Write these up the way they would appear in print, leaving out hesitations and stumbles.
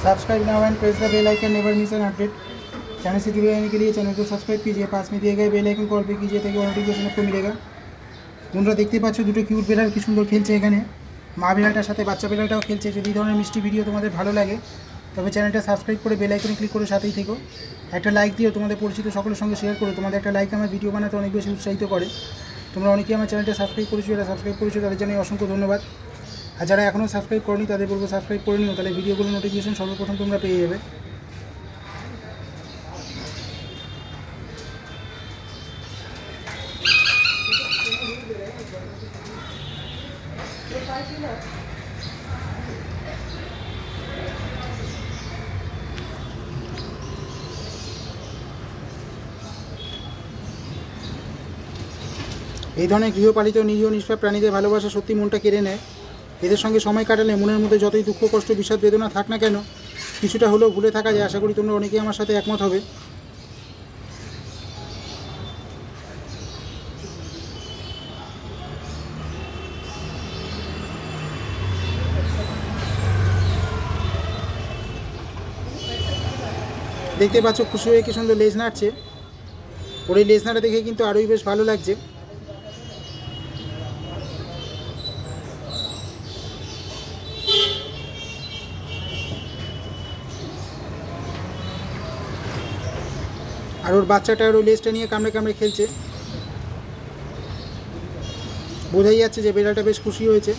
Subscribe now and press the bell icon, never miss an update. Channel से जुड़े रहने के लिए चैनल को सब्सक्राइब कीजिए, पास में दिए गए बेल आइकन कॉल पे कीजिए ताकि नोटिफिकेशन आपको मिलेगा। বন্ধুরা দেখতে পাচ্ছ দুটো কিউট বিড়াল কি সুন্দর খেলছে এখানে। মা বিড়ালটার সাথে বাচ্চা বিড়ালটাও খেলছে। যদি এই ধরনের মিষ্টি ভিডিও তোমাদের ভালো লাগে তবে চ্যানেলটা সাবস্ক্রাইব করে বেল আইকনে ক্লিক করে সাথেই থেকো। একটা লাইক দিও, তোমাদের পরিচিত সকলের সঙ্গে শেয়ার করো। তোমাদের একটা লাইক আমার ভিডিও বানাতে অনেক বেশি উৎসাহিত করে। তোমরা অনেকেই আমার চ্যানেলটা সাবস্ক্রাইব করেছো, যারা সাবস্ক্রাইব করেছো তাদের জানাই অসংখ্য ধন্যবাদ। আর যারা এখনও সাবস্ক্রাইব করনি তাদের বলবো সাবস্ক্রাইব করে নিও, তাহলে ভিডিওগুলো নোটিফিকেশন সর্বপ্রথম তোমরা পেয়ে যাবে। এই ধরনের গৃহপালিত নিরীহ নিষ্পাপ প্রাণীদের ভালোবাসা সত্যি মনটা কেড়ে নেয়। এদের সঙ্গে সময় কাটালে মনের মধ্যে যতই দুঃখ কষ্ট বিষাদ বেদনা থাক না কেন কিছুটা হলেও ভুলে থাকা যায়। আশা করি তোমরা অনেকেই আমার সাথে একমত হবে। দেখতে পাচ্ছ খুশি হয়ে কি সুন্দর লেজ নাড়ছে। ওর এই লেজ নাড়া দেখে কিন্তু আরোই বেশ ভালো লাগছে। আর ওর বাচ্চাটা ওর লেজটা নিয়ে কামড়ে কামড়ে খেলছে। বোঝাই যাচ্ছে যে বিড়ালটা বেশ খুশি হয়েছে।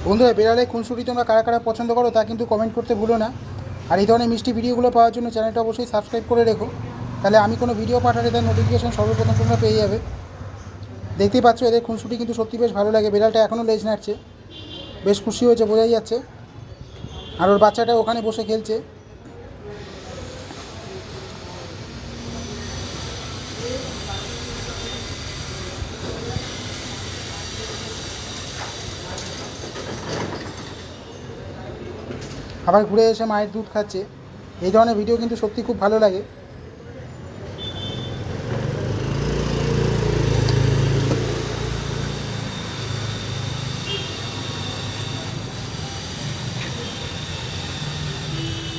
বন্ধুরা বিড়ালের খুনসুটি তোমরা কারা কারা পছন্দ করো তা কিন্তু কমেন্ট করতে ভুলো না। আর এই ধরনের মিষ্টি ভিডিওগুলো পাওয়ার জন্য চ্যানেলটা অবশ্যই সাবস্ক্রাইব করে রেখো, তাহলে আমি কোনো ভিডিও পাঠালে তার নোটিফিকেশন সর্বপ্রথম তোমরা পেয়ে যাবে। দেখতেই পাচ্ছ এদের খুনসুটি কিন্তু সত্যি বেশ ভালো লাগে। বিড়ালটা এখনও লেজ নাড়ছে, বেশ খুশি হয়েছে বোঝাই যাচ্ছে। আর ওর বাচ্চাটা ওখানে বসে খেলছে। আবার ঘুরে এসে মায়ের দুধ খাচ্ছে। এই ধরনের ভিডিও কিন্তু সত্যি খুব ভালো লাগে।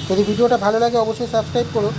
যদি ভিডিওটা ভালো লাগে অবশ্যই সাবস্ক্রাইব করো।